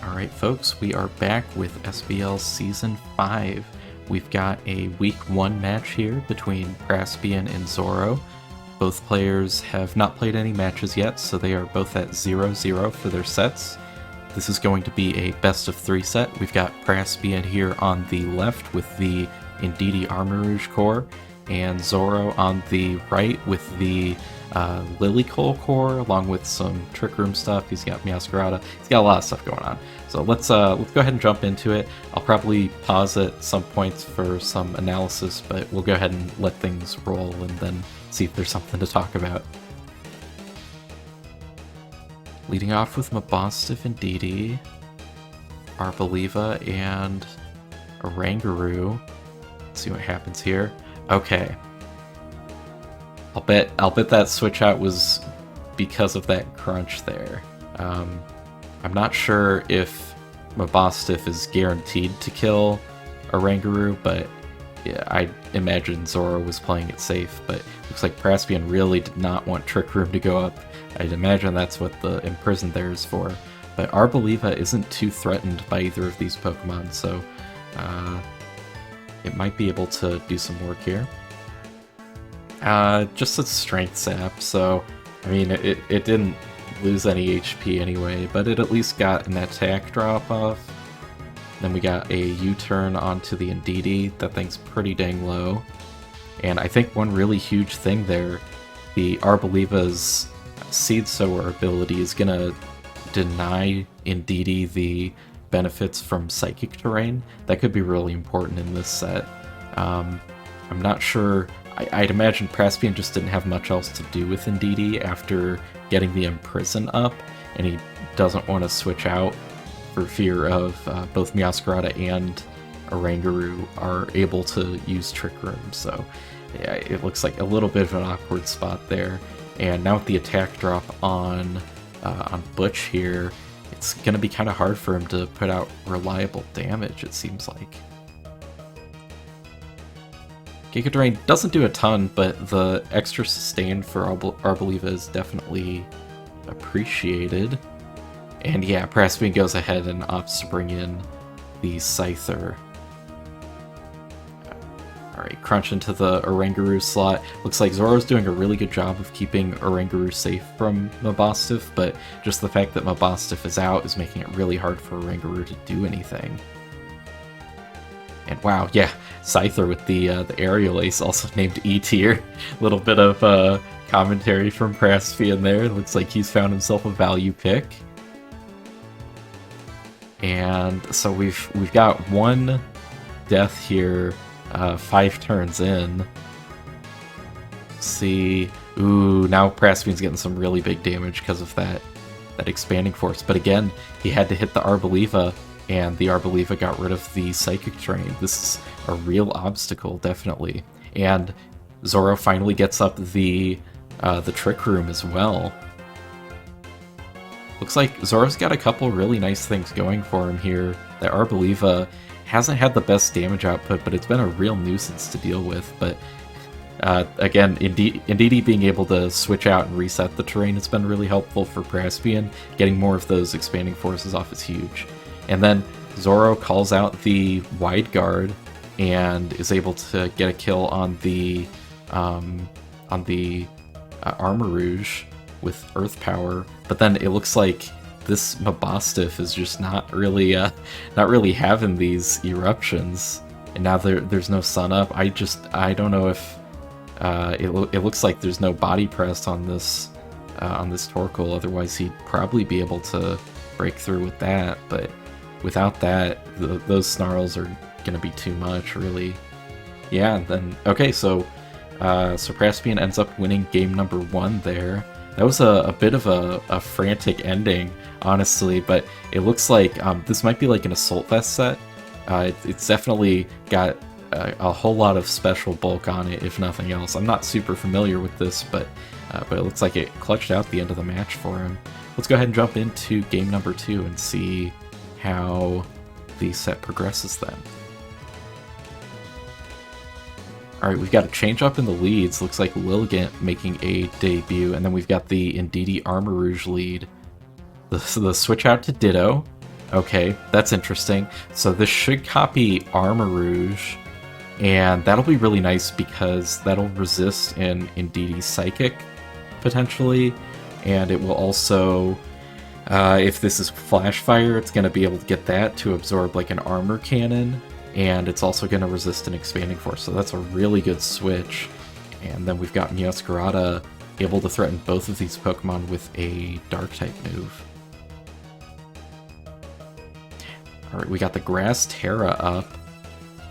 Alright folks, we are back with SBL Season 5. We've got a Week 1 match here between Praspian and Zorro. Both players have not played any matches yet, so they are both at 0-0 for their sets. This is going to be a best of 3 set. We've got Praspian here on the left with the Indeedee Armor Rouge core, and Zorro on the right with the Lily Cole core, along with some Trick Room stuff. He's got Masquerada. He's got a lot of stuff going on. So let's go ahead and jump into it. I'll probably pause at some points for some analysis, but we'll go ahead and let things roll and then see if there's something to talk about. Leading off with Mabosstiff and Indeedee, Arboliva and Oranguru. Let's see what happens here. Okay. I'll bet that switch out was because of that crunch there. I'm not sure if Mabosstiff is guaranteed to kill Oranguru, but yeah, I imagine Zorro was playing it safe, but looks like Praspian really did not want Trick Room to go up. I'd imagine that's what the Imprison there is for. But Arboliva isn't too threatened by either of these Pokemon, so it might be able to do some work here. Just a Strength Sap, so I mean it didn't lose any HP anyway, but it at least got an attack drop off. Then we got a U-turn onto the Indeedee. That thing's pretty dang low. And I think one really huge thing there, the Arboliva's Seed Sower ability is gonna deny Indeedee the benefits from Psychic Terrain. That could be really important in this set. I'm not sure. I'd imagine Praspian just didn't have much else to do with Indeedee after getting the Imprison up, and he doesn't want to switch out for fear of both Masquerada and Oranguru are able to use Trick Room. So yeah, it looks like a little bit of an awkward spot there. And now with the attack drop on Butch here, it's going to be kind of hard for him to put out reliable damage, it seems like. Giga Drain doesn't do a ton, but the extra sustain for Arboliva is definitely appreciated. And yeah, Praspian goes ahead and opts to bring in the Scyther. Alright, crunch into the Oranguru slot. Looks like Zorro's doing a really good job of keeping Oranguru safe from Mabosstiff, but just the fact that Mabosstiff is out is making it really hard for Oranguru to do anything. And wow, yeah, Scyther with the Aerial Ace, also named E-Tier. Little bit of commentary from Praspian there. Looks like he's found himself a value pick. And so we've got one death here, 5 turns in. Let's see, ooh, now Praspian's getting some really big damage because of that Expanding Force. But again, he had to hit the Arboliva, and the Arboliva got rid of the Psychic Terrain. This is a real obstacle, definitely. And Zorro finally gets up the Trick Room as well. Looks like Zorro's got a couple really nice things going for him here. That Arboliva hasn't had the best damage output, but it's been a real nuisance to deal with. But again, Indeedee being able to switch out and reset the terrain has been really helpful for Praspian. Getting more of those Expanding Forces off is huge. And then Zorro calls out the Wide Guard and is able to get a kill on the Armor Rouge with Earth Power. But then it looks like this Mabosstiff is just not really having these eruptions. And now there's no Sun Up. I don't know if it looks like there's no body press on this Torkoal. Otherwise he'd probably be able to break through with that. But without that, those snarls are gonna be too much, really. Yeah, and then okay, so Praspian ends up winning game number 1 there. That was a bit of a frantic ending, honestly, but it looks like this might be like an Assault Vest set. It's definitely got a whole lot of special bulk on it, if nothing else. I'm not super familiar with this, but it looks like it clutched out the end of the match for him. Let's go ahead and jump into game number 2 and see how the set progresses then. Alright, we've got a change up in the leads. Looks like Lilligant making a debut, and then we've got the Indeedee Armor Rouge lead. The switch out to Ditto, Okay, that's interesting. So this should copy Armor Rouge, and that'll be really nice because that'll resist an Indeedee Psychic, potentially, and it will also, if this is Flash Fire, it's going to be able to get that to absorb like an Armor Cannon, and it's also going to resist an Expanding Force, so that's a really good switch. And then we've got Meowscarada able to threaten both of these Pokemon with a Dark-type move. Alright, we got the Grass Terra up,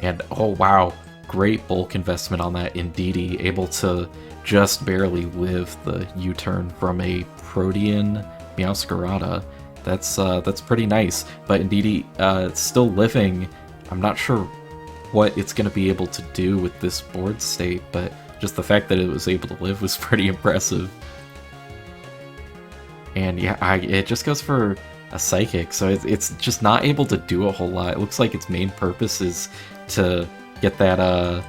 and oh wow, great bulk investment on that Indeedee, able to just barely live the U-turn from a Protean Meowscarada. That's pretty nice, but Indeedee, it's still living. I'm not sure what it's going to be able to do with this board state, but just the fact that it was able to live was pretty impressive. And yeah, it just goes for a Psychic, so it's just not able to do a whole lot. It looks like its main purpose is to get that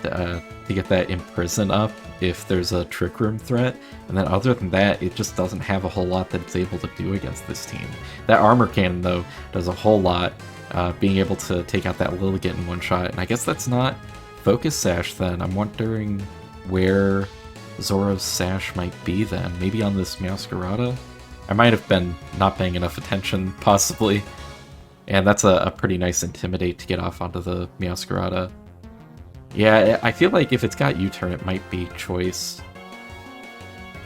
Imprison up if there's a Trick Room threat, and then other than that, it just doesn't have a whole lot that it's able to do against this team. That Armor Cannon, though, does a whole lot, being able to take out that Lilligant in one shot, and I guess that's not Focus Sash then. I'm wondering where Zorro's Sash might be then. Maybe on this Meowscarada? I might have been not paying enough attention, possibly. And that's a pretty nice Intimidate to get off onto the Meowscarada. Yeah, I feel like if it's got U-turn, it might be Choice.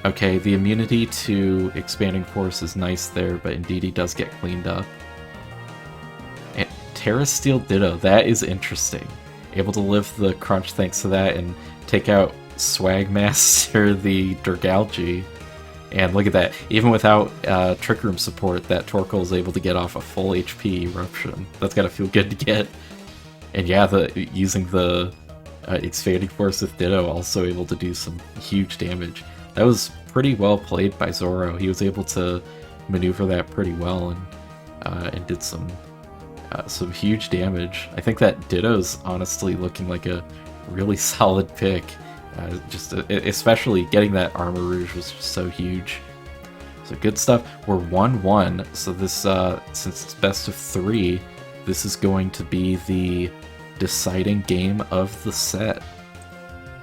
Okay, the immunity to Expanding Force is nice there, but Indeedee does get cleaned up. And Terra Steel Ditto, that is interesting. Able to live the crunch thanks to that and take out Swagmaster the Durgalgi. And look at that, even without Trick Room support, that Torkoal is able to get off a full HP Eruption. That's gotta feel good to get. And yeah, using the Expanding Force with Ditto, also able to do some huge damage. That was pretty well played by Zorro. He was able to maneuver that pretty well and did some huge damage. I think that Ditto's honestly looking like a really solid pick. Especially getting that Armor Rouge was just so huge. So good stuff. We're 1-1, so this, since it's best of 3, this is going to be the deciding game of the set.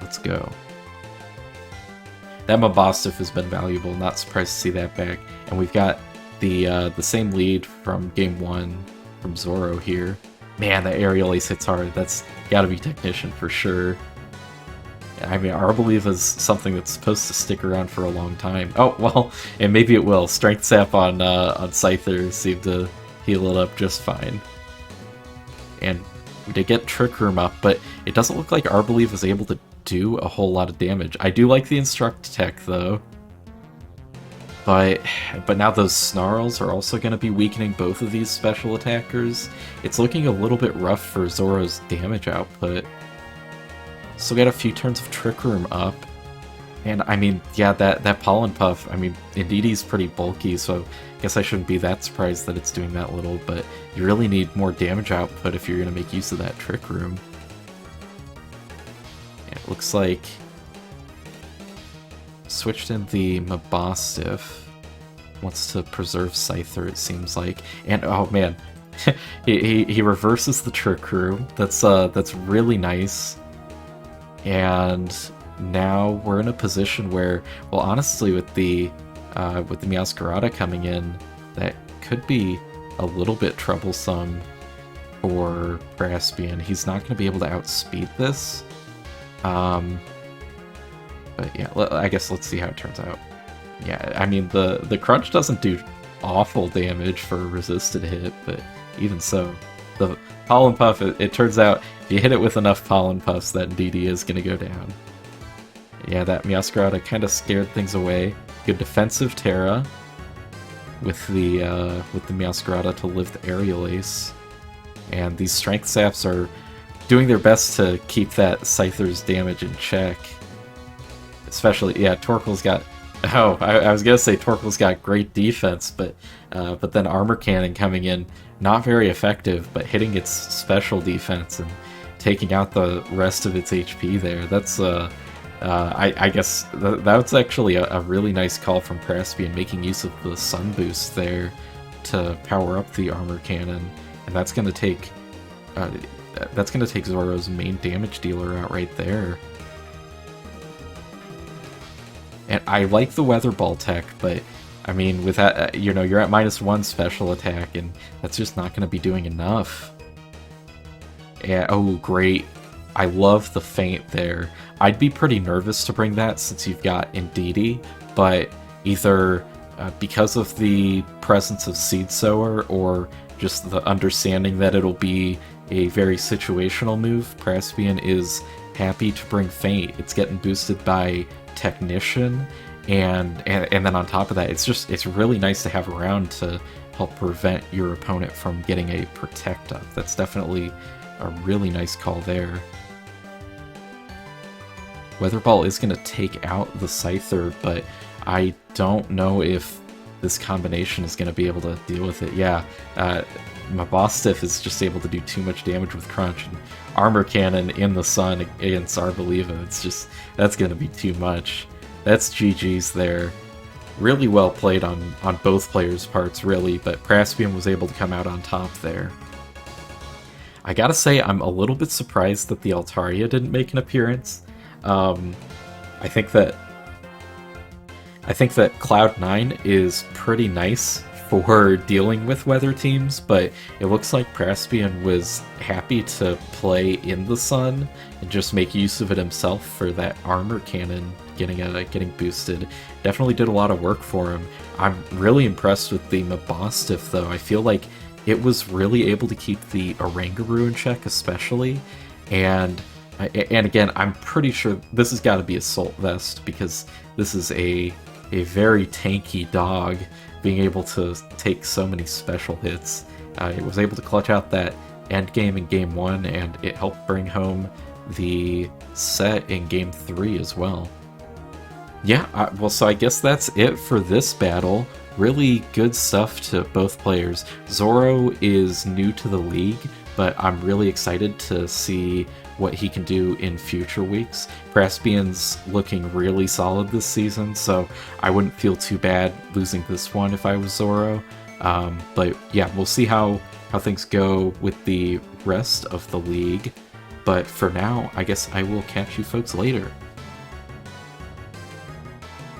Let's go. That Mabostiff has been valuable, not surprised to see that back. And we've got the same lead from game 1 from Zorro here. Man, that Aerial Ace hits hard. That's gotta be Technician for sure. I mean, Arbolive is something that's supposed to stick around for a long time. Oh, well, and maybe it will. Strength Sap on Scyther seemed to heal it up just fine. And we did get Trick Room up, but it doesn't look like Arbolive is able to do a whole lot of damage. I do like the Instruct tech, though. But now those Snarls are also going to be weakening both of these special attackers. It's looking a little bit rough for Zorro's damage output. Still got a few turns of Trick Room up. And I mean, yeah, that Pollen Puff, I mean, Indeedee's pretty bulky, so I guess I shouldn't be that surprised that it's doing that little, but you really need more damage output if you're going to make use of that Trick Room. And it looks like switched in the Mabostiff. Wants to preserve Scyther, it seems like. And oh man, he reverses the Trick Room. That's really nice. And now we're in a position where, well, honestly, with the Meowscarada coming in, that could be a little bit troublesome for Praspian. He's not going to be able to outspeed this. But yeah, I guess let's see how it turns out. Yeah, I mean, the crunch doesn't do awful damage for a resisted hit, but even so, the Pollen Puff, it turns out, if you hit it with enough Pollen Puffs, that Indeedee is going to go down. Yeah, that Meowscarada kind of scared things away. Good defensive Terra with the Meowscarada to live the Aerial Ace. And these Strength Saps are doing their best to keep that Scyther's damage in check. Especially, yeah, Torkoal's got... Oh, I was going to say Torkoal's got great defense, but then Armor Cannon coming in, not very effective, but hitting its special defense and taking out the rest of its HP there. That's, I guess, that's actually a really nice call from Praspian, making use of the Sun Boost there to power up the armor cannon, and that's gonna take Zorro's main damage dealer out right there. And I like the Weather Ball tech, but I mean, with that, you're at -1 special attack, and that's just not going to be doing enough. Yeah, oh, great. I love the feint there. I'd be pretty nervous to bring that since you've got Indeedee, but either because of the presence of Seed Sower or just the understanding that it'll be a very situational move, Praspian is happy to bring feint. It's getting boosted by Technician, and then on top of that, it's really nice to have around to help prevent your opponent from getting a protect up. That's definitely a really nice call there. Weather Ball is going to take out the Scyther, but I don't know if this combination is going to be able to deal with it. Yeah, Mabostiff is just able to do too much damage with Crunch, and Armor Cannon in the sun against Arboliva, that's going to be too much. That's GG's there. Really well played on both players' parts, really, but Praspian was able to come out on top there. I gotta say, I'm a little bit surprised that the Altaria didn't make an appearance. I think that Cloud9 is pretty nice for dealing with weather teams, but it looks like Praspian was happy to play in the sun and just make use of it himself for that armor cannon getting boosted. Definitely did a lot of work for him. I'm really impressed with the Mabostiff, though. I feel like it was really able to keep the Oranguru in check, especially, and again, I'm pretty sure this has got to be Assault Vest, because this is a very tanky dog, being able to take so many special hits. It was able to clutch out that end game in Game 1, and it helped bring home the set in Game 3 as well. Yeah, well, so I guess that's it for this battle. Really good stuff to both players. Zorro is new to the league, but I'm really excited to see what he can do in future weeks. Praspian's looking really solid this season, so I wouldn't feel too bad losing this one if I was Zorro. But yeah, we'll see how things go with the rest of the league. But for now, I guess I will catch you folks later.